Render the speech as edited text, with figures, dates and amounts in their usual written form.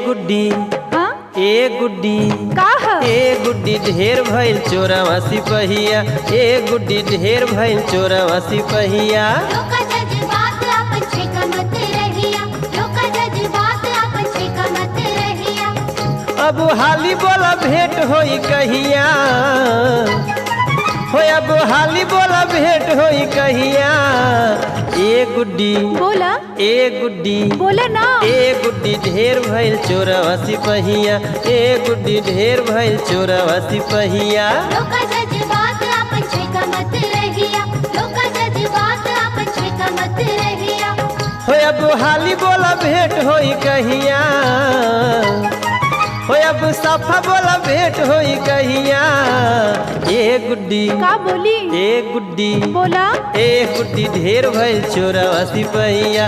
गुड्डी हाँ? ए गुड्डी का ह? ए गुड्डी ढेर भइल चोरवा सिपहिया। ए गुड्डी ढेर भइल चोरवा सिपहिया। लोका जज्बात आपन छेका मत रहिया, लोका जज्बात आपन छेका मत रहिया। अब हाली बोला भेंट होई कहिया, हो अब हाली बोला भेंट होई कहिया। ए गुड्डी बोला ए गुड्डी बोले ना। ए गुड्डी ढेर भइल चोरवा सिपहिया। ए गुड्डी ढेर भइल चोरवा सिपहिया। लोका जज्बात आपन छेका मत रहिया, लोका जज्बात आपन छेका मत रहिया। हो अब हाली बोला भेंट होई कहिया, हो अब साफा बोला भेंट होई कहिया। ए गुड्डी का बोली? ए गुड्डी बोला ए गुड्डी ढेर भइल चोरवा सिपहिया।